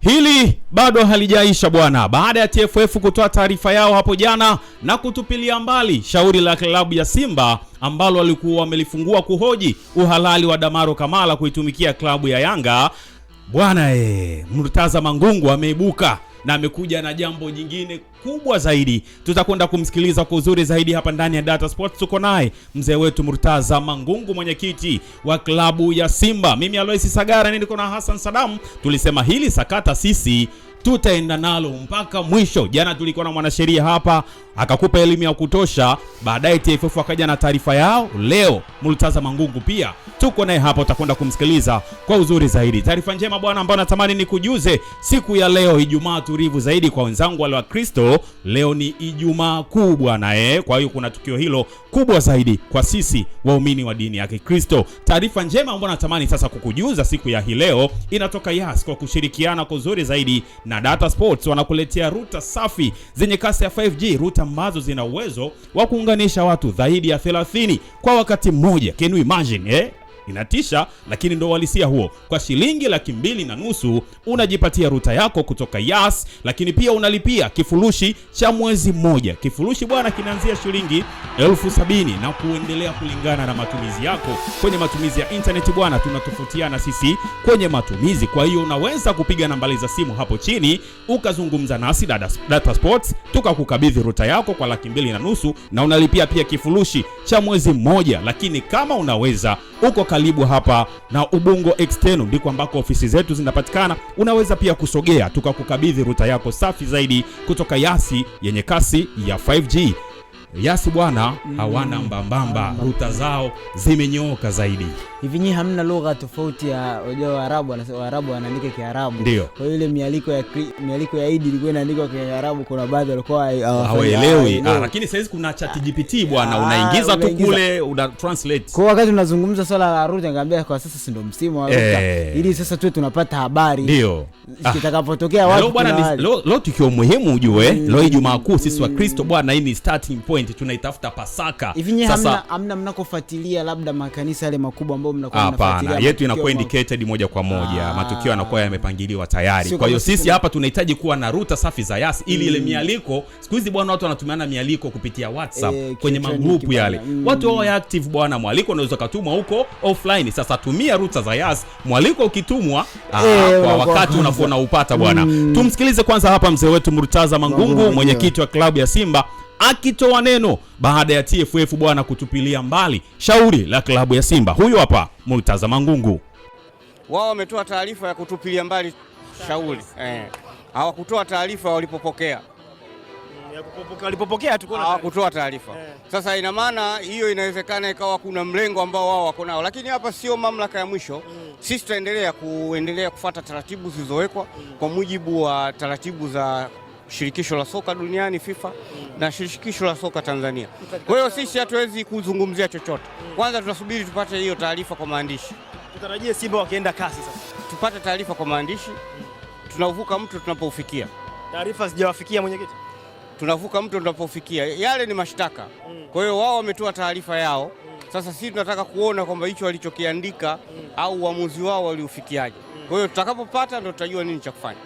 Hili bado halijaisha bwana. Baada ya TFF kutoa taarifa yao hapo jana na kutupilia mbali shauri la klabu ya Simba ambalo walikuwa wamelifungua kuhoji uhalali wa Damaro Kamala kuitumikia klabu ya Yanga, bwana Murtaza Mangungu ameibuka na amekuja na jambo jingine kubwa zaidi. Tutakwenda kumsikiliza kwa uzuri zaidi hapa ndani ya Data Sports. Tuko naye mzee wetu Murtaza Mangungu, mwenyekiti wa klabu ya Simba. Mimi Alois Sagara niko na Hassan Saddam. Tulisema hili sakata sisi tutaenda nalo mpaka mwisho. Jana tulikuwa na mwanasheria hapa akakupa elimu ya kutosha. Baadaye TFF wakaja na taarifa yao. Leo Murtaza Mangungu pia tuko naye hapa, utakwenda kumsikiliza kwa uzuri zaidi. Taarifa njema bwana ambayo natamani nikujuze siku ya leo, Ijumaa tulivu zaidi kwa wenzangu wale wa Kristo. Leo ni Ijumaa kuu bwana kwa hiyo kuna tukio hilo kubwa zaidi kwa sisi waumini wa dini ya Kikristo. Taarifa njema ambayo natamani sasa kukujuza siku ya hii leo inatoka Yas kwa kushirikiana kwa uzuri zaidi na Data Sports. Wanakuletea ruta safi zenye kasi ya 5G, ruta ambazo zina uwezo wa kuunganisha watu zaidi ya 30 kwa wakati mmoja. Can you imagine Inatisha, lakini ndo walisia huo. Kwa shilingi 2,500 unajipatia ruta yako kutoka Yas, lakini pia unalipia kifurushi cha mwezi mmoja. Kifurushi bwana kinaanzia shilingi 70,000 na kuendelea kulingana na matumizi yako. Kwenye matumizi ya internet bwana tunatofautiana sisi kwenye matumizi. Kwa hiyo unaweza kupiga nambari za simu hapo chini ukazungumza nasi Data Sports tukakukabidhi ruta yako kwa 2,500 na unalipia pia kifurushi cha mwezi mmoja. Lakini kama unaweza uko karibu hapa na Ubungo External ndiko ambako ofisi zetu zinapatikana, unaweza pia kusogea tukakukabidhi ruta yako safi zaidi kutoka Yasi yenye kasi ya 5G. Yasi bwana hawana mbambamba, ruta zao zimenyooka zaidi. Hivi nyinyi hamna lugha tofauti ya Waarabu wanaandika Kiarabu. Kwa hiyo ile mialiko ya Eid ilikuwa inaandikwa kwa Kiarabu, kuna baadhi walikuwa hawaelewi. Lakini sasa kuna ChatGPT bwana, unaingiza tu kule una translate. Kwa wakati tunazungumza swala la ruta ngambia kwa sasa si ndio msimu wa ruta. Ili sasa tu tunapata habari. Ndio. Kitakapotokea watu bwana leo tukio muhimu ujue. Leo Ijumaa Kuu sisi wa Kristo bwana, hii ni starting point. Tunaitafuta Pasaka. Hivi sasa hamna mnakofuatilia labda makanisa yale makubwa ambao mnakuwa mnafuatilia? Hapana, yetu inakuwa indicated moja kwa moja. Matukio yanakuwa yamepangiliwa tayari. Kwa hiyo sisi hapa tunahitaji kuwa na ruta safi za Yas ili ile mialiko. Siku hizi bwana watu wanatumiana mialiko kupitia WhatsApp kwenye magrupu yale. Watu wao active bwana, mwaliko unaweza kutumwa huko offline. Sasa tumia ruta za Yas. Mwaliko ukitumwa kwa wakati unakuwa unaupata bwana. Tumsikilize kwanza hapa mzee wetu Murtaza Mangungu, mwenyekiti wa klabu ya Simba, akitoa neno baada ya TFF bwana kutupilia mbali shauri la klabu ya Simba. Huyu hapa Murtaza Mangungu. Wao wametoa taarifa ya kutupilia mbali shauri. Hawakutoa taarifa walipopokea. Walipopokea tu hawakutoa taarifa. Sasa ina maana hiyo inawezekana ikawa kuna mlengo ambao wao wako nao, lakini hapa sio mamlaka ya mwisho. Sisi tutaendelea kufuata taratibu zilizowekwa kwa mujibu wa taratibu za shirikisho la soka duniani FIFA na shirikisho la soka Tanzania. Kwa hiyo sisi hatuwezi kuzungumzia chochote. Kwanza tunasubiri tupate hiyo taarifa kwa maandishi. Tutarajie Simba wakienda kasi sasa. Tupate taarifa kwa maandishi. Tunavuka mto tunapoufikia. Taarifa sijawafikia mwenyekiti. Tunavuka mto tunapoufikia. Yale ni mashtaka. Kwa hiyo wao wametoa taarifa yao. Sasa sisi tunataka kuona kwamba hicho walichokiandika au uamuzi wao waliufikiaje. Kwa hiyo tutakapopata ndio tutajua nini cha kufanya.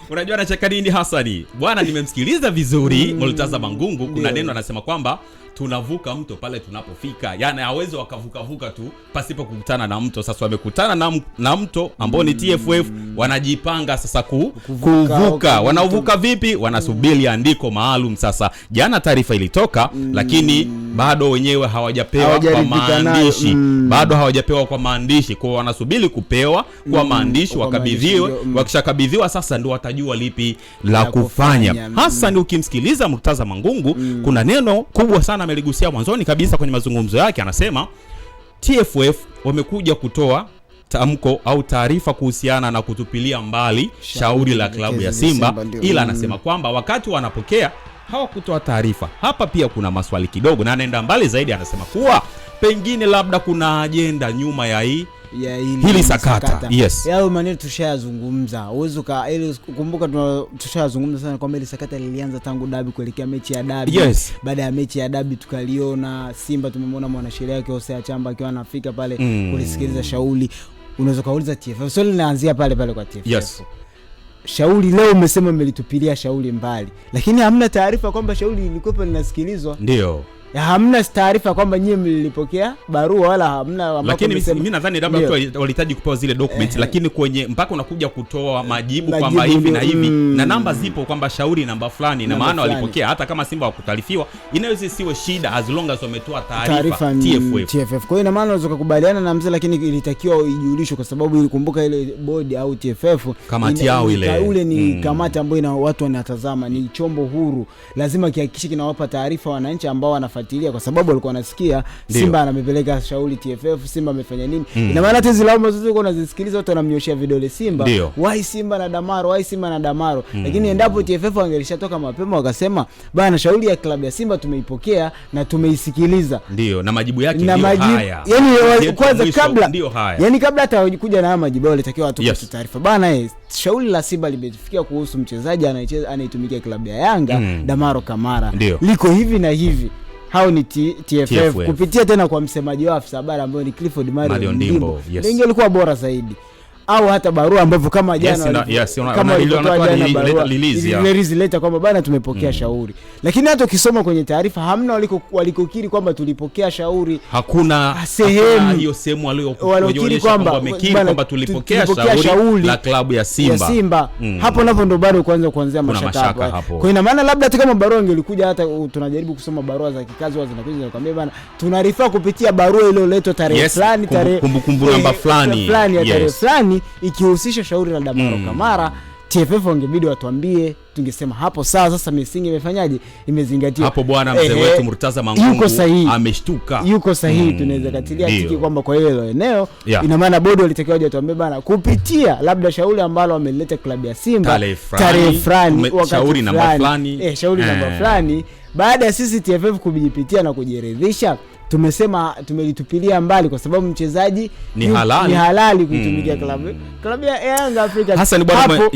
Unajua anacheka nini Hasani? Bwana nimemsikiliza vizuri Murtaza Mangungu. Kuna neno anasema kwamba tunavuka mto pale tunapofika. Yaani hawezi wakavuka tu pasipo kukutana na mto. Sasa wamekutana na mto ambao ni TFF, wanajipanga sasa kuvuka. Wanavuka vipi? Wanasubiri andiko maalum. Sasa jana taarifa ilitoka lakini bado wenyewe hawajapewa kwa maandishi. Bado hawajapewa kwa maandishi. Kwa wanasubiri kupewa kwa maandishi, wakabidhiwe. Wakishakabidhiwa sasa ndio watajua lipi la kufanya. Hasa ni ukimsikiliza Murtaza Mangungu kuna neno kubwa sana ameligusia mwanzoni kabisa kwenye mazungumzo yake. Anasema TFF wamekuja kutoa tamko au taarifa kuhusiana na kutupilia mbali shauri la klabu ya Simba, ila anasema kwamba wakati wanapokea hawakutoa taarifa. Hapa pia kuna maswali kidogo na anaenda mbali zaidi, anasema kuwa pengine labda kuna ajenda nyuma ya hili sakata. Yes. Yao maneno tushayazungumza. Uwezo ili kumbuka tushayazungumza sana kwamba hili sakata lilianza tangu dabi kuelekea mechi ya dabi. Yes. Baada ya mechi ya dabi tukaliona Simba, tumemwona mwanasheria wake Hosea Chamba akiwa anafika pale kulisikiliza shauri. unaweza kauliza TFF. Swali linaanzia pale pale kwa TFF. Yes. Shauri leo umesema mmelitupilia shauri mbali, lakini hamna taarifa kwamba shauri lilikuwa linasikilizwa. Ndio. Ya hamna taarifa kwamba nyinyi mlilipokea barua wala hamna. Lakini mimi nadhani labda watu walihitaji kupewa zile documents, lakini kwenye mpaka unakuja kutoa majibu kwamba hivi na hivi na namba zipo kwamba shauri namba fulani, na maana walipokea hata kama Simba wakutarifiwa, inaweza siwe shida as long as wametoa taarifa TFF. Kwa hiyo ina maana unaweza kukubaliana na mzee, lakini ilitakiwa ijulishwe kwa sababu ilikumbuka ile board au TFF kamati yao ile ni kamati ambayo ina watu wanatazama, ni chombo huru, lazima kihakikishe kinawapa taarifa wananchi ambao wanafuatilia, kwa sababu walikuwa wanasikia Simba anamepeleka shauri TFF, Simba amefanya nini. Ina maana hizo lawama zote unazisikiliza watu wanamnyoshia vidole Simba, why Simba na Damaro, why Simba na Damaro. Lakini endapo TFF wangelishatoka mapema wakasema bana, shauri ya klabu ya Simba tumeipokea na tumeisikiliza, ndio na majibu yake ndio haya. Yani kwanza kabla hata kuja na majibu walitakiwa watu kwa taarifa bana, shauri la Simba limefikia kuhusu mchezaji anaitumikia klabu ya Yanga, Damaro Kamara, liko hivi na hivi. Hao ni TFF kupitia tena kwa msemaji wa afisa habari ambaye ni Clifford Mario Ndimbo. Ndio ilikuwa bora zaidi. Au hata barua ambavyo kama jana kama release letter kwamba bana tumepokea shauri. Lakini hata ukisoma kwenye taarifa hamna walikokiri kwamba tulipokea shauri. Hakuna sehemu hiyo sehemu walioonyesha kwamba wamekiri kwamba tulipokea shauri la klabu ya Simba. Hapo napo ndo bado kuanzia mashaka hapo. Kwa ina maana labda hata kama barua ingelikuja, hata tunajaribu kusoma barua za kikazi wazi na kuja kwambia bana tunarifaa kupitia barua ile iliyoletwa tarehe fulani, tarehe kumbukumbu namba fulani ya tarehe fulani ikihusisha shauri la Damaro Kamara. TFF wangebidi watuambie, tungesema hapo sasa misingi imefanyaje, imezingatiwa hapo. Bwana mzee wetu Murtaza Mangungu ameshtuka, yuko sahihi. Tunaweza katilia tiki kwamba kwa hiyo eneo ina maana bodi walitakiwa waje tuambie bana kupitia labda shauri ambalo wameleta klabu ya Simba tarehe fulani, shauri namba fulani, shauri namba fulani. Baada ya sisi TFF kujipitia na kujiridhisha, tumesema tumelitupilia mbali kwa sababu mchezaji ni halali kuitumikia klabu ya Yanga Afrika. Hassan bwana,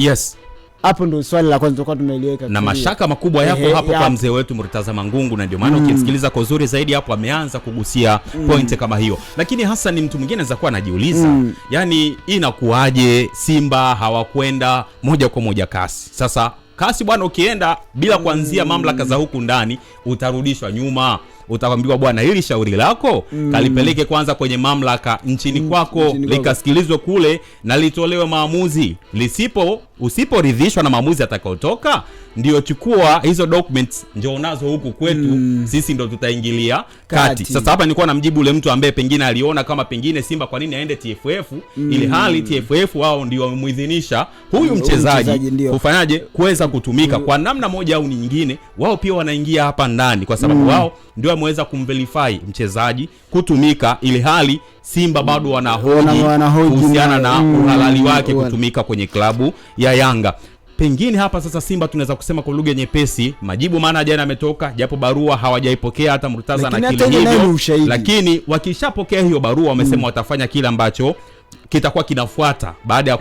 hapo ndio swali la kwanza tulikuwa tumeliweka na mashaka makubwa yapo hapo kwa mzee wetu Murtaza Mangungu, na ndio maana ukimsikiliza kwa uzuri zaidi hapo ameanza kugusia point kama hiyo. Lakini Hassan, mtu mwingine anaweza kuwa anajiuliza yani inakuaje Simba hawakwenda moja kwa moja kasi? Sasa kasi bwana, ukienda bila kuanzia mamlaka za huku ndani utarudishwa nyuma. Utakwambiwa bwana, hili shauri lako kalipeleke kwanza kwenye mamlaka nchini kwako, likasikilizwe kule na litolewe maamuzi. Usiporidhishwa na maamuzi atakayotoka, ndio chukua hizo documents njoo nazo huku kwetu, sisi ndio tutaingilia kati. Sasa hapa nilikuwa namjibu ule mtu ambaye pengine aliona kama pengine Simba kwa nini aende TFF, ili hali TFF wao ndio wamemuidhinisha huyu mchezaji kufanyaje kuweza kutumika kwa namna moja au nyingine. Wao pia wanaingia hapa ndani kwa sababu wao ndio wameweza kumverify mchezaji kutumika, ili hali Simba bado wanahoji kuhusiana na uhalali wake kutumika kwenye klabu ya Yanga. Pengine hapa sasa Simba tunaweza kusema kwa lugha nyepesi majibu maana jana yametoka, japo barua hawajaipokea hata Murtaza na kile hivyo, lakini wakishapokea hiyo barua wamesema watafanya kile ambacho kitakuwa kinafuata baada ya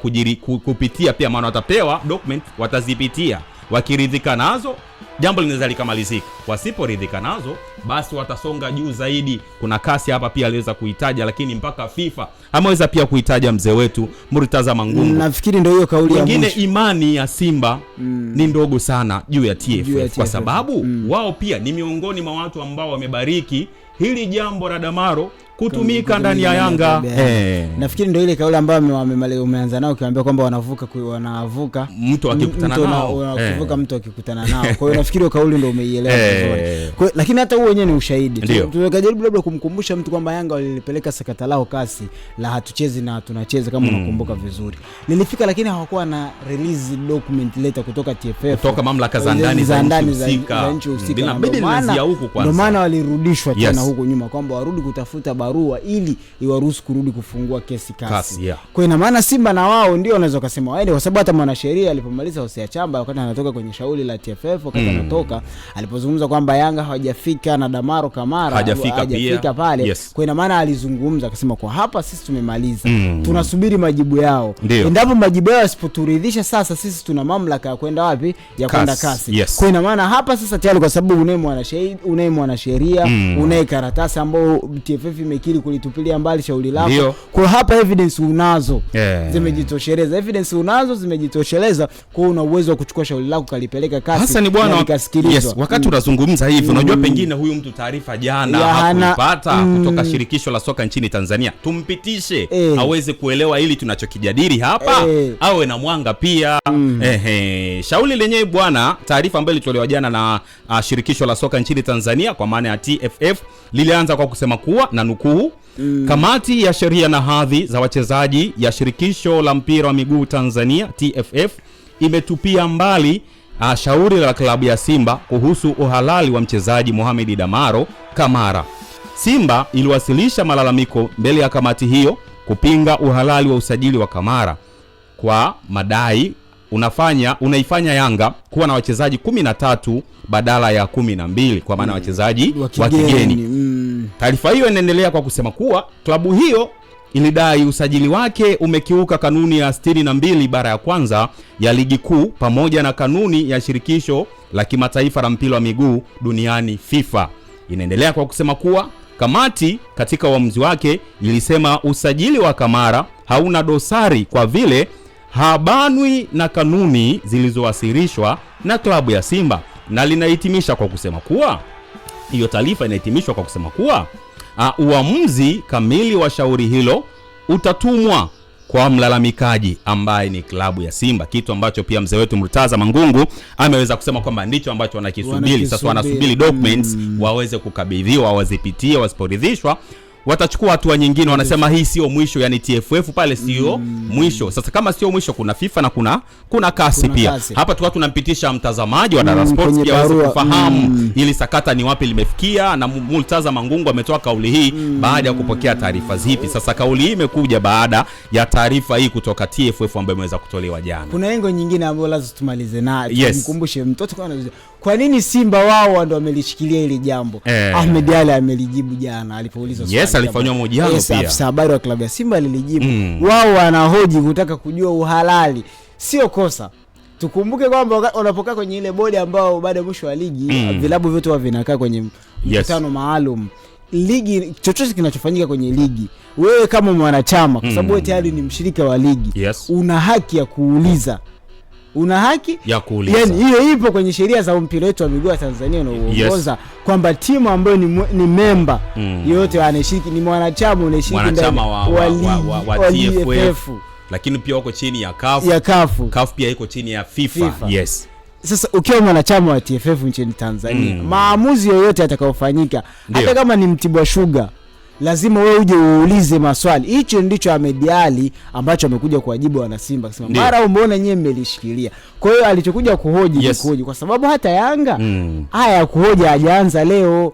kupitia pia, maana watapewa document, watazipitia, wakiridhika nazo jambo linaweza likamalizika, wasiporidhika nazo basi watasonga juu zaidi. Kuna kasi hapa pia aliweza kuitaja, lakini mpaka FIFA ameweza pia kuitaja mzee wetu Murtaza Mangungu. Nafikiri ndio hiyo kauli ya mwisho. Imani ya Simba ni ndogo sana juu ya TFF kwa sababu wao pia ni miongoni mwa watu ambao wamebariki hili jambo la Damaro kutumika ndani ya Yanga. Nafikiri ndio ile kauli ambayo umeanza nao ukiambia kwamba wanavuka mtu akikutana nao, wanavuka mtu akikutana nao. Kwa hiyo nafikiri kauli ndio umeielewa vizuri. Lakini hata huo wenyewe ni ushahidi. Tunajaribu labda kumkumbusha mtu kwamba Yanga walipeleka sakata lao kasi la hatuchezi na tunacheza, kama unakumbuka vizuri. Lilifika lakini hawakuwa na release document letter kutoka TFF, kutoka mamlaka za ndani za nchi husika. Ndio maana walirudishwa tena huko nyuma kwamba warudi kutafuta barua ili iwaruhusu kurudi kufungua kesi kasi. Kwa ina maana Simba na wao ndio wanaweza kusema waende, kwa sababu hata mwanasheria alipomaliza Hosea Chamba wakati anatoka kwenye shauri la TFF, wakati anatoka alipozungumza kwamba Yanga hawajafika na Damaro Kamara hajafika pale. Kwa ina maana alizungumza akasema kwa hapa sisi tumemaliza, tunasubiri majibu yao. Endapo majibu yao yasipoturidhisha, sasa sisi tuna mamlaka ya kwenda wapi, ya kwenda kasi. Kwa ina maana hapa sasa tayari, kwa sababu unaye mwanasheria unaye karatasi ambao TFF imekiri kulitupilia mbali shauri lako. Kwa hapa evidence unazo, zimejitosheleza. Evidence unazo zimejitosheleza, kwa una uwezo wa kuchukua shauri lako kalipeleka kasi. Hasa ni bwana wakati unazungumza hivi, unajua pengine huyu mtu taarifa jana hakupata kutoka shirikisho la soka nchini Tanzania. Tumpitishe aweze kuelewa ili tunachokijadili hapa, awe na mwanga pia. Shauri lenyewe bwana, taarifa ambayo ilitolewa jana na shirikisho la soka nchini Tanzania kwa maana ya TFF lilianza kwa kusema kuwa na nukuu, kamati ya sheria na hadhi za wachezaji ya shirikisho la mpira wa miguu Tanzania TFF imetupia mbali shauri la klabu ya Simba kuhusu uhalali wa mchezaji Mohamed Damaro Kamara. Simba iliwasilisha malalamiko mbele ya kamati hiyo kupinga uhalali wa usajili wa Kamara kwa madai unaifanya Yanga kuwa na wachezaji 13 badala ya 12 kwa maana wachezaji wa kigeni. Taarifa hiyo inaendelea kwa kusema kuwa klabu hiyo ilidai usajili wake umekiuka kanuni ya 62 bara ya kwanza ya ligi kuu pamoja na kanuni ya shirikisho la kimataifa la mpira wa miguu duniani FIFA. Inaendelea kwa kusema kuwa kamati katika uamuzi wake ilisema usajili wa Kamara hauna dosari kwa vile habanwi na kanuni zilizowasilishwa na klabu ya Simba, na linahitimisha kwa kusema kuwa hiyo taarifa inahitimishwa kwa kusema kuwa uamuzi kamili wa shauri hilo utatumwa kwa mlalamikaji ambaye ni klabu ya Simba, kitu ambacho pia mzee wetu Murtaza Mangungu ameweza kusema kwamba ndicho ambacho wanakisubiri. Sasa wanasubiri documents waweze kukabidhiwa, wazipitie, wasiporidhishwa watachukua hatua nyingine. Wanasema hii sio mwisho, yani TFF pale sio mwisho. Sasa kama sio mwisho, kuna FIFA na kuna kasi pia. Hapa tukao tunampitisha mtazamaji wa Dar Sports pia aweze kufahamu ili sakata ni wapi limefikia, na Murtaza Mangungu ametoa kauli hii baada ya kupokea taarifa zipi. Sasa kauli hii imekuja baada ya taarifa hii kutoka TFF ambayo imeweza kutolewa jana. Kuna engo nyingine ambayo lazima tumalize nayo. Tumkumbushe mtoto kwa nini Simba wao ndio wamelishikilia ile jambo. Ahmed Ali amelijibu jana alipoulizwa swali. Alifanywa mahojiano pia. Afisa habari wa klabu ya Simba alilijibu. Wao wanahoji kutaka kujua uhalali. Sio kosa. Tukumbuke kwamba unapokaa kwenye ile bodi ambao baada ya mwisho wa ligi vilabu vyote huwa vinakaa kwenye mkutano maalum. Ligi chochote kinachofanyika kwenye ligi, wewe kama mwanachama, kwa sababu wewe tayari ni mshirika wa ligi, una haki ya kuuliza. Una haki ya kuuliza. Yani hiyo ipo kwenye sheria za mpira wetu wa miguu wa Tanzania na uongoza kwamba timu ambayo ni member yote anashiriki, ni mwanachama unashiriki ndani wa TFF, lakini pia wako chini ya CAF. CAF pia iko chini ya FIFA. Yes. Sasa ukiwa mwanachama wa TFF nchini Tanzania, maamuzi yoyote yatakayofanyika, hata kama ni Mtibwa Sugar, lazima wewe uje uulize maswali. Hicho ndicho Ahmed Ali ambacho amekuja kuwajibu wana Simba, kusema mara umeona nyewe mmelishikilia. Kwa hiyo alichokuja kuhoji ni kuhoji, kwa sababu hata Yanga haya kuhoji hajaanza leo.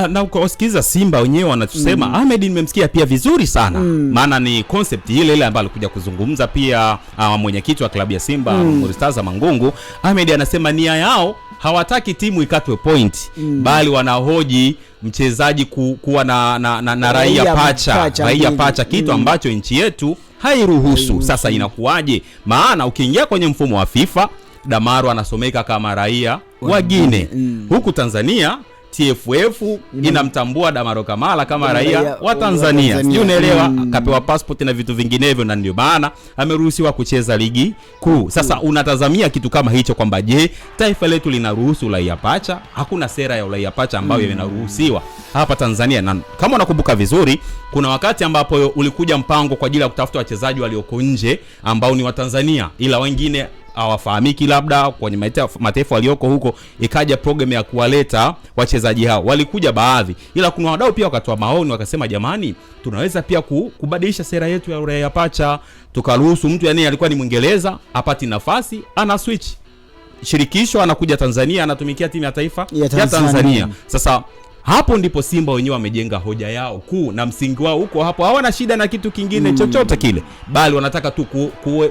Na kuwasikiza Simba wenyewe wanatusema Ahmed nimemsikia pia vizuri sana. Maana ni concept ile ambayo alikuja kuzungumza pia mwenyekiti wa klabu ya Simba Murtaza Mangungu. Ahmed anasema nia yao hawataki timu ikatwe point, bali wanahoji mchezaji kuwa na raia pacha, kitu ambacho nchi yetu hairuhusu. Sasa inakuwaje? Maana ukiingia kwenye mfumo wa FIFA, Damaro anasomeka kama raia wagine. Huku Tanzania TFF inamtambua Damaro Kamara kama raia wa Tanzania. Sio, unaelewa? Akapewa passport na vitu vinginevyo, na ndio maana ameruhusiwa kucheza ligi kuu. Sasa unatazamia kitu kama hicho kwamba je, taifa letu linaruhusu uraia pacha? Hakuna sera ya uraia pacha ambayo inaruhusiwa hapa Tanzania. Na kama unakumbuka vizuri, kuna wakati ambapo ulikuja mpango kwa ajili ya kutafuta wachezaji walioko nje ambao ni wa Tanzania ila wengine hawafahamiki labda kwenye mataifa walioko huko, ikaja program ya kuwaleta wachezaji hao. Walikuja baadhi, ila kuna wadau pia wakatoa maoni wakasema, jamani, tunaweza pia kubadilisha sera yetu ya uraia pacha, tukaruhusu mtu yani alikuwa ni Mwingereza apati nafasi, ana switch shirikisho, anakuja Tanzania, anatumikia timu ya taifa ya Tanzania. Sasa hapo ndipo Simba wenyewe wamejenga hoja yao kuu na msingi wao huko hapo. Hawana shida na kitu kingine chochote kile, bali wanataka tu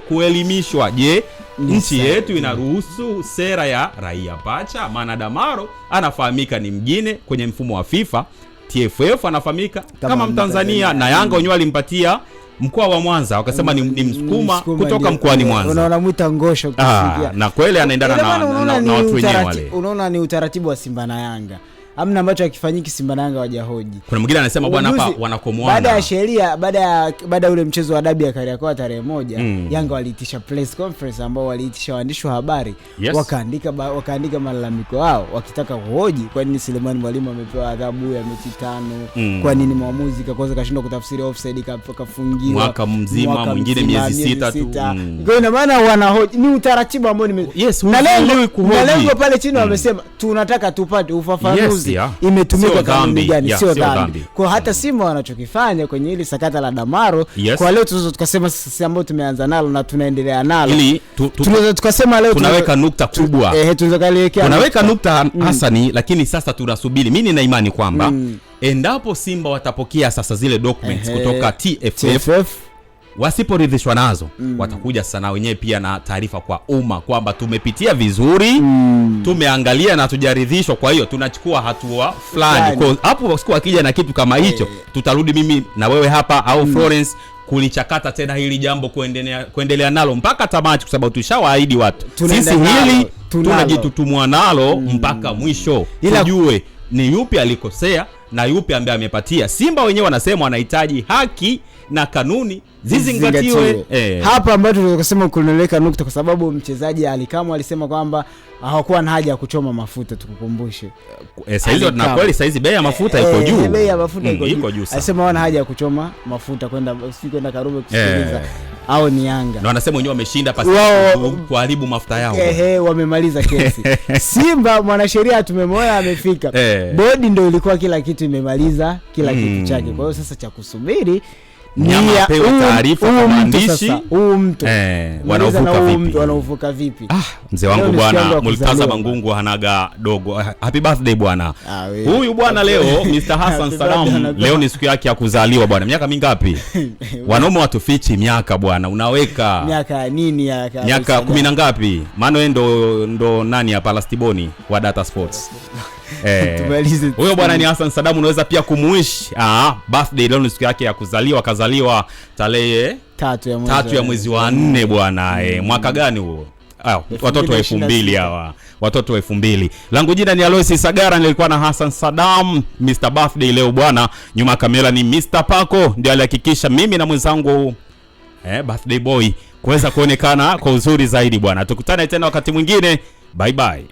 kuelimishwa. Je, nchi yetu inaruhusu sera ya raia pacha? Maana Damaro anafahamika ni mgine kwenye mfumo wa FIFA, TFF anafahamika kama Mtanzania, na Yanga wenyewe walimpatia mkoa wa Mwanza, wakasema ni Msukuma kutoka mkoani Mwanza. Unamuita Ngosho kusikia. Na kweli anaendana na watu wenyewe wale. Unaona ni utaratibu wa Simba na Yanga. hamna ambacho hakifanyiki Simba na Yanga wajahoji. Kuna mwingine anasema bwana hapa wanakomoana. Baada ya sheria, baada ule mchezo wa dabi ya Kariakoo tarehe 1, Yanga waliitisha press conference ambao waliitisha waandishi wa habari, wakaandika malalamiko yao wakitaka kuhoji kwa nini Selemani Mwalimu amepewa adhabu ya mechi 5, kwa nini mwamuzi kakosa kashindwa kutafsiri offside kafungiwa mwaka mzima, mwingine miezi 6 tu. Kwa hiyo maana wanahoji ni utaratibu ambao na lengo pale chini wamesema tunataka tupate ufafanuzi imetumika kanuni gani, sio dhambi. Kwa hata Simba wanachokifanya kwenye hili sakata la Damaro, kwa leo tunaweza tukasema sisi ambao tumeanza nalo na tunaendelea nalo, tunaweza tukasema leo tunaweka nukta kubwa. Tunaweka nukta Hasani, lakini sasa tunasubiri. Mimi nina imani kwamba endapo Simba watapokea sasa zile documents kutoka TFF, wasiporidhishwa nazo watakuja sana wenyewe pia na taarifa kwa umma kwamba tumepitia vizuri, tumeangalia na tujaridhishwa, kwa hiyo tunachukua hatua fulani. Kwa hapo siku akija na kitu kama hicho, tutarudi mimi na wewe hapa au Florence kulichakata tena hili jambo, kuendelea nalo mpaka tamati, kwa sababu tushawaahidi watu sisi hili tunajitutumua nalo mpaka mwisho, tujue ni yupi alikosea na yupi ambaye amepatia. Simba wenyewe wanasema wanahitaji haki na kanuni zizingatiwe. Hapa ambapo tunasema kuneleka nukta, kwa sababu mchezaji Alikamwe alisema kwamba hawakuwa na haja ya kuchoma mafuta. Tukukumbushe saizi na kweli saizi bei ya mafuta iko juu, bei ya mafuta iko juu. Alisema wana haja ya kuchoma mafuta kwenda Karume kusikiliza au ni Yanga, na wanasema wenyewe wameshinda pasi kuharibu mafuta yao. Wamemaliza kesi. Simba mwanasheria tumemwona amefika, bodi ndio ilikuwa kila kitu imemaliza kila kitu chake. Kwa hiyo sasa cha kusubiri Nyama pewa taarifa kwa maandishi mtu wanaovuka vipi. Mzee wangu bwana Multaza Mangungu hanaga dogo. Happy birthday bwana. Huyu bwana leo Mr. Hassan Salam leo ni siku yake ya kuzaliwa bwana. Miaka mingapi? Wanaume watufichi miaka bwana. Unaweka miaka nini ya miaka 10 na ngapi? Maana wewe ndo nani hapa Lastiboni wa Data Sports. Huyo bwana ni Hassan Salam, unaweza pia kumuish birthday leo ni siku yake ya kuzaliwa. Kazaliwa tarehe 3 ya mwezi wa 4 bwana. Mwaka gani huo? Watoto wa 2000 hawa. Watoto wa 2000. Langu jina ni Aloisi Sagara, nilikuwa na Hassan Salam. Mr. Birthday leo bwana. Nyuma kamera ni Mr. Pako, ndio alihakikisha mimi na mwenzangu birthday boy kuweza kuonekana kwa uzuri zaidi bwana. Tukutane tena wakati mwingine. Bye bye.